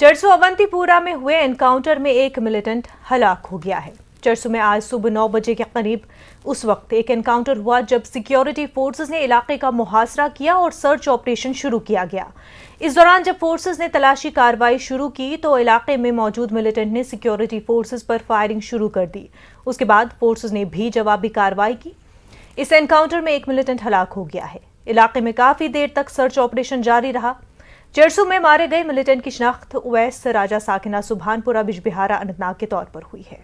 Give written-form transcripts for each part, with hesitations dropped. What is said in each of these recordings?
चरसू अवंतीपुरा में हुए एनकाउंटर में एक मिलिटेंट हलाक हो गया है। चरसू में आज सुबह 9 बजे के करीब उस वक्त एक एनकाउंटर हुआ जब सिक्योरिटी फोर्सेस ने इलाके का मुहासरा किया और सर्च ऑपरेशन शुरू किया गया। इस दौरान जब फोर्सेस ने तलाशी कार्रवाई शुरू की तो इलाके में मौजूद मिलिटेंट ने सिक्योरिटी फोर्सेस पर फायरिंग शुरू कर दी। उसके बाद फोर्सेस ने भी जवाबी कार्रवाई की। इस एनकाउंटर में एक मिलिटेंट हलाक हो गया है। इलाके में काफी देर तक सर्च ऑपरेशन जारी रहा। चरसू में मारे गए मिलिटेंट की शिनाख्त उवैस राजा साकिना सुभानपुरा बिजबिहारा अनंतनाग के तौर पर हुई है।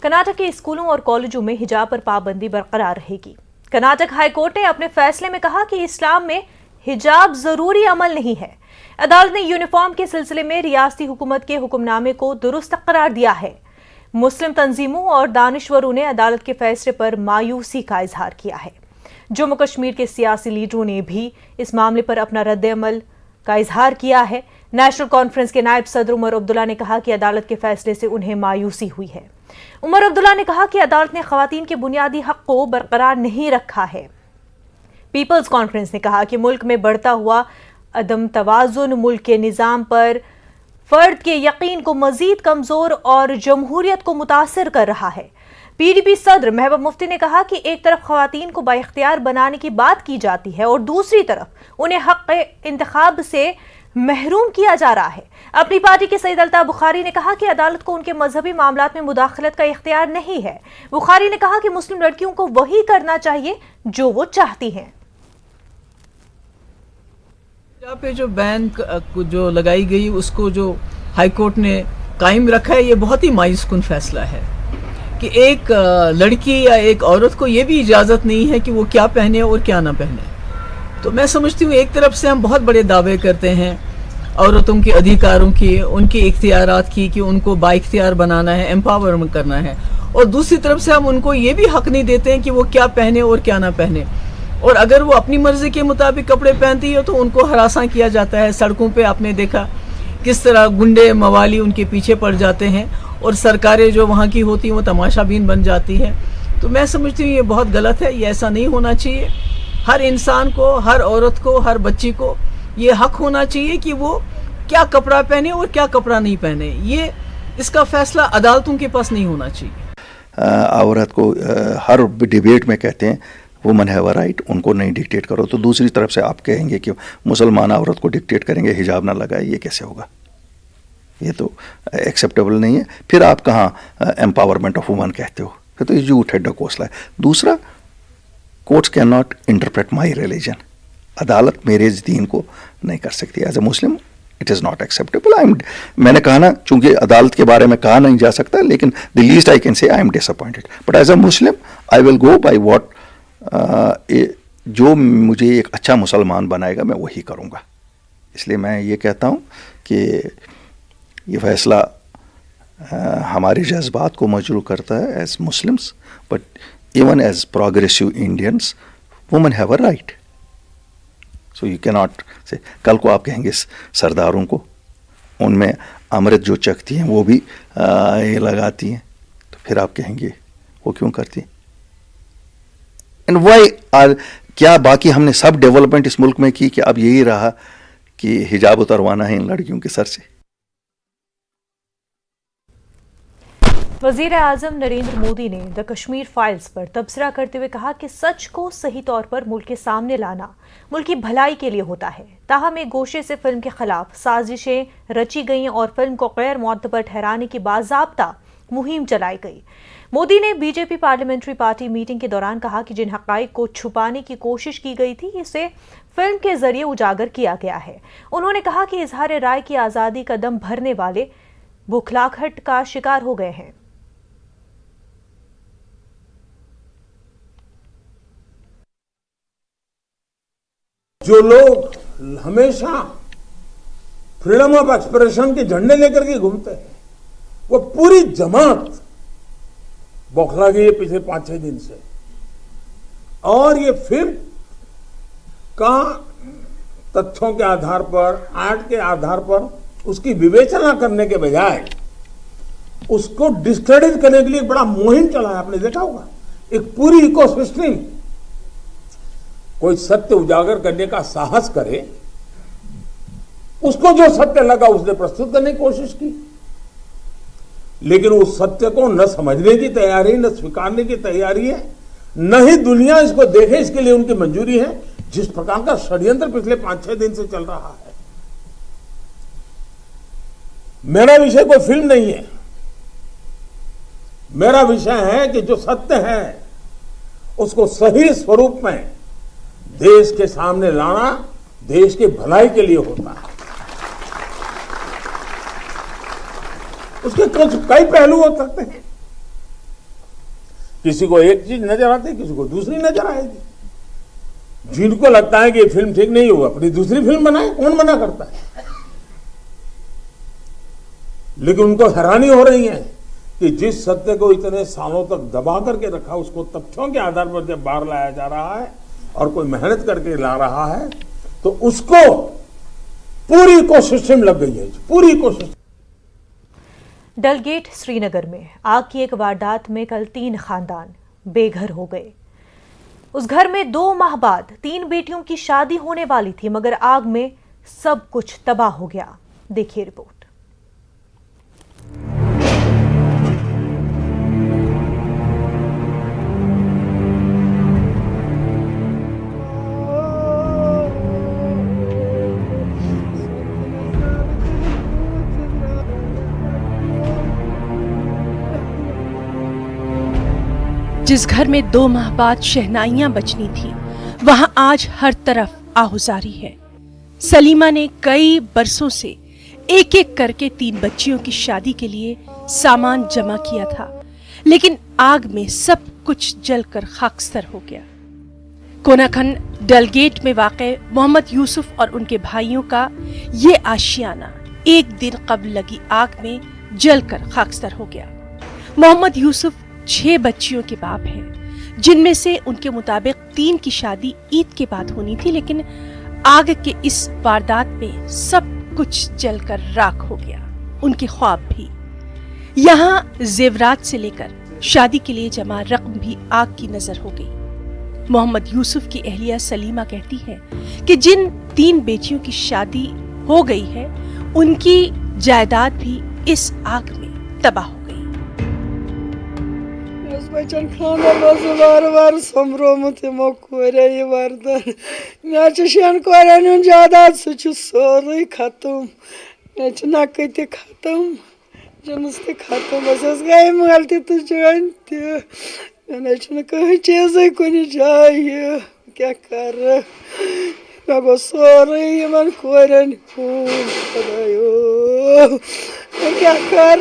कर्नाटक के स्कूलों और कॉलेजों में हिजाब पर पाबंदी बरकरार रहेगी। कर्नाटक हाई कोर्ट ने अपने फैसले में कहा कि इस्लाम में हिजाब जरूरी अमल नहीं है। अदालत ने यूनिफॉर्म के सिलसिले में रियासती हुकूमत के हुक्मनामे को दुरुस्त करार दिया है। मुस्लिम तंजीमों और दानिश्वरों ने अदालत के फैसले पर मायूसी का इजहार किया है। जम्मू कश्मीर के सियासी लीडरों ने भी इस मामले पर अपना रद्द-ए-अमल का इजहार किया है। नेशनल कॉन्फ्रेंस के नायब सदर उमर अब्दुल्ला ने कहा कि अदालत के फैसले से उन्हें मायूसी हुई है। उमर अब्दुल्ला ने कहा कि अदालत ने खवातीन के बुनियादी हक को बरकरार नहीं रखा है। पीपल्स कॉन्फ्रेंस ने कहा कि मुल्क में बढ़ता हुआ अदम तवाजुन मुल्क के निज़ाम पर फर्द के यकीन को मजीद कमजोर और जमहूरियत को मुतासिर कर रहा है। पीडीपी सदर महबूब मुफ्ती ने कहा कि एक तरफ खवातीन को बाइख्तियार बनाने की बात की जाती है और दूसरी तरफ उन्हें हक इंतखाब से महरूम किया जा रहा है। अपनी पार्टी के सईद अल्ताफ बुखारी ने कहा कि अदालत को उनके मजहबी मामलात में मुदाखलत का इख्तियार नहीं है। बुखारी ने कहा कि मुस्लिम लड़कियों को वही करना चाहिए जो वो चाहती हैं। यहाँ पे जो बैन जो लगाई गई उसको जो हाई कोर्ट ने कायम रखा है, ये बहुत ही मायूसकुन फैसला है कि एक लड़की या एक औरत को ये भी इजाज़त नहीं है कि वो क्या पहने और क्या ना पहने। तो मैं समझती हूँ एक तरफ से हम बहुत बड़े दावे करते हैं औरतों के अधिकारों की, उनके इख्तियारात की, कि उनको बाइख्तियार बनाना है, एम्पावरमेंट करना है, और दूसरी तरफ से हम उनको ये भी हक नहीं देते हैं कि वो क्या पहने और क्या ना पहने। और अगर वो अपनी मर्जी के मुताबिक कपड़े पहनती है तो उनको हरासा किया जाता है। सड़कों पे आपने देखा किस तरह गुंडे मवाली उनके पीछे पड़ जाते हैं और सरकारें जो वहाँ की होती हैं वो तमाशाबीन बन जाती हैं। तो मैं समझती हूँ ये बहुत गलत है, ये ऐसा नहीं होना चाहिए। हर इंसान को, हर औरत को, हर बच्ची को ये हक होना चाहिए कि वो क्या कपड़ा पहने और क्या कपड़ा नहीं पहने। ये इसका फैसला अदालतों के पास नहीं होना चाहिए। औरत को हर डिबेट में कहते हैं वुमन हैव अ राइट, उनको नहीं डिक्टेट करो। तो दूसरी तरफ से आप कहेंगे कि मुसलमान औरत को डिक्टेट करेंगे हिजाब ना लगाए, ये कैसे होगा? ये तो एक्सेप्टेबल नहीं है। फिर आप कहाँ एम्पावरमेंट ऑफ वुमन कहते हो? फिर तो ये झूठ है, डकोसला है। दूसरा, courts can not interpret my religion. अदालत मेरे दीन को नहीं कर सकती। As a Muslim it is not acceptable. मैंने कहा ना, चूंकि अदालत के बारे में कहा नहीं जा सकता, लेकिन the least I can say I am disappointed, but as a Muslim I will go by what जो मुझे एक अच्छा मुसलमान बनाएगा मैं वही करूँगा। इसलिए मैं ये कहता हूँ कि ये फैसला हमारे जज्बात को मजरूह करता है as Muslims, but even as progressive Indians women have a right. So you can not say कल को आप कहेंगे सरदारों को उनमें अमृत जो चखती हैं वो भी ये लगाती हैं, तो फिर आप कहेंगे वो क्यों करती हैं? एंड वाई आर, क्या बाकी हमने सब डेवलपमेंट इस मुल्क में की कि अब यही रहा कि हिजाब उतरवाना है इन लड़कियों के सर से? वजीर आजम नरेंद्र मोदी ने द कश्मीर फाइल्स पर तबसरा करते हुए कहा कि सच को सही तौर पर मुल्क के सामने लाना मुल्क की भलाई के लिए होता है। ताहम एक गोशे से फिल्म के खिलाफ साजिशें रची गईं और फिल्म को गैर मुअत्तबर ठहराने की बाज़ाब्ता मुहिम चलाई गई। मोदी ने बीजेपी पार्लियामेंट्री पार्टी मीटिंग के दौरान कहा कि जिन हक़ाइक़ को छुपाने की कोशिश की गई थी इसे फिल्म के जरिए उजागर किया गया है। उन्होंने कहा कि इजहार राय की आज़ादी का दम भरने वाले बुखलाहट का शिकार हो गए हैं। जो लोग हमेशा फ्रीडम ऑफ एक्सप्रेशन के झंडे लेकर के घूमते हैं वो पूरी जमात बौखला गई है पिछले 5-6 दिन से। और ये फिल्म का तथ्यों के आधार पर, आर्ट के आधार पर उसकी विवेचना करने के बजाय उसको डिस्क्रेडिट करने के लिए बड़ा मुहिम चला है। आपने देखा होगा एक पूरी इकोसिस्टम कोई सत्य उजागर करने का साहस करे, उसको जो सत्य लगा उसने प्रस्तुत करने की कोशिश की, लेकिन उस सत्य को न समझने की तैयारी, न स्वीकारने की तैयारी है, न ही दुनिया इसको देखे इसके लिए उनकी मंजूरी है। जिस प्रकार का षड्यंत्र पिछले 5-6 दिन से चल रहा है, मेरा विषय कोई फिल्म नहीं है, मेरा विषय है कि जो सत्य है उसको सही स्वरूप में देश के सामने लाना देश की भलाई के लिए होता है। उसके कई पहलू हो सकते हैं, किसी को एक चीज नजर आती है, किसी को दूसरी नजर आएगी। जिनको लगता है कि ये फिल्म ठीक नहीं होगा, अपनी दूसरी फिल्म बनाए, कौन मना करता है? लेकिन उनको हैरानी हो रही है कि जिस सत्य को इतने सालों तक दबा करके रखा, उसको तथ्यों के आधार पर जब बाहर लाया जा रहा है और कोई मेहनत करके ला रहा है, तो उसको पूरी कोशिश में लग गई है, पूरी कोशिश। डलगेट श्रीनगर में आग की एक वारदात में कल 3 खानदान बेघर हो गए। उस घर में 2 माह बाद 3 बेटियों की शादी होने वाली थी, मगर आग में सब कुछ तबाह हो गया। देखिए रिपोर्ट। जिस घर में 2 माह बाद शहनाइयां बजनी थी, वहां आज हर तरफ आहुजारी है। सलीमा ने कई बरसों से एक एक करके 3 बच्चियों की शादी के लिए सामान जमा किया था, लेकिन आग में सब कुछ जलकर खाकसर हो गया। कोनाखन डलगेट में वाक़े मोहम्मद यूसुफ और उनके भाइयों का ये आशियाना एक दिन कबल लगी आग में जलकर खाकसर हो गया। मोहम्मद यूसुफ 6 बच्चियों के बाप हैं, जिनमें से उनके मुताबिक 3 की शादी ईद के बाद होनी थी, लेकिन आग के इस वारदात में सब कुछ जलकर राख हो गया, उनके ख्वाब भी। यहाँ जेवरात से लेकर शादी के लिए जमा रकम भी आग की नजर हो गई। मोहम्मद यूसुफ की अहलिया सलीमा कहती है कि जिन 3 बेटियों की शादी हो गई है, उनकी जायदाद भी इस आग में तबाह हो गई। बचन खानदान बार बार सोमरोमुत यमो कोरे ये वर्दन मे शेन कोरन जायदाद सह सोरे खत्म मे नक ते खत्म जन्स ते खत्म बस गई मल तो जान मे कहीं चीज कुन जाए क्या कर मे गो सोरे इन कोरन क्या कर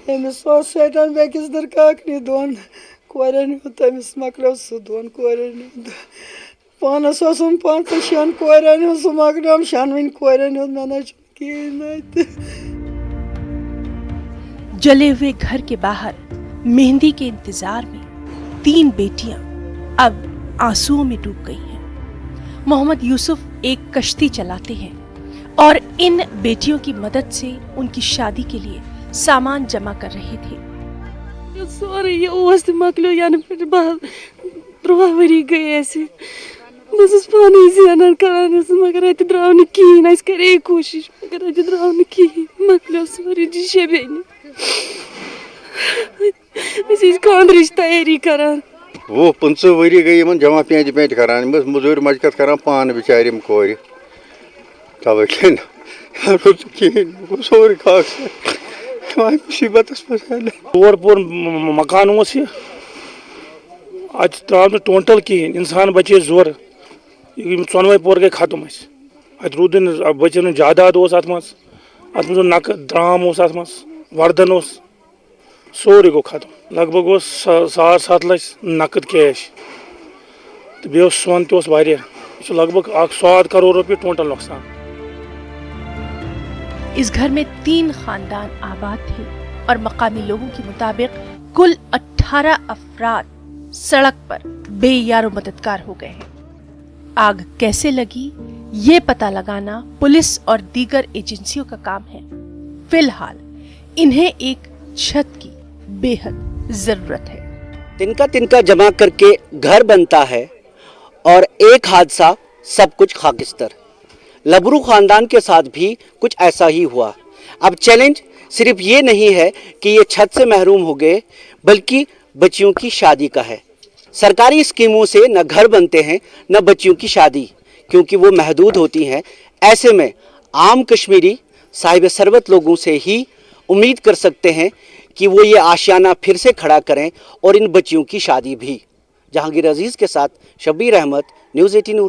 अमिस बेकिस दरकाकनी 2 कोरन तमिस मकलो सह 2 कोरन पानस 5-6 कोरन सह मकलो 6 कोरन मे कहीं। जले हुए घर के बाहर मेहंदी के इंतजार में 3 बेटियां अब आंसुओं में डूब गई हैं। मोहम्मद यूसुफ एक कश्ती चलाते हैं और इन बेटियों की मदद से उनकी शादी के लिए सामान जमा कर रहे थे। सॉरी ये मकलो यानी फिर 3 वरी गए ऐसे बस पानी जान करान मगर अत द्राव न कहीं अस करे कोशिश मगर अत द्राव न कहीं मकलो सॉरी जी शेबेन खानर तैयारी करान। वो 15 वरी गई इन जमा पेंट करान मजूर मजकत करान पान बिचार कोर तवे सोरे खाक मुसीबत पौर पौर मकान आज द्राव टोटल कहें इंसान बचे जोर 4 पोर गए खत्म अत रूद बचन जायदाद अत नक द्राम अत वर्दन सोरे गो खत्म लगभग 7.5 लाख नकद कैश तो बे सोन तह लगभग 100 करोड़ रुपये टोटल नुकसान। इस घर में 3 खानदान आबाद थे और मकामी लोगों के मुताबिक कुल 18 अफराद सड़क पर बेयारो मददगार हो गए हैं। आग कैसे लगी ये पता लगाना पुलिस और दीगर एजेंसियों का काम है। फिलहाल इन्हें एक छत की बेहद जरूरत है। तिनका तिनका जमा करके घर बनता है और एक हादसा सब कुछ खाकिस्तर। लबरू खानदान के साथ भी कुछ ऐसा ही हुआ। अब चैलेंज सिर्फ ये नहीं है कि ये छत से महरूम हो गए, बल्कि बच्चियों की शादी का है। सरकारी स्कीमों से न घर बनते हैं न बच्चियों की शादी, क्योंकि वो महदूद होती हैं। ऐसे में आम कश्मीरी साहिब सरबत लोगों से ही उम्मीद कर सकते हैं कि वो ये आशियाना फिर से खड़ा करें और इन बच्चियों की शादी भी। जहांगीर अजीज के साथ शब्बीर अहमद, न्यूज़ 18 उर्दू।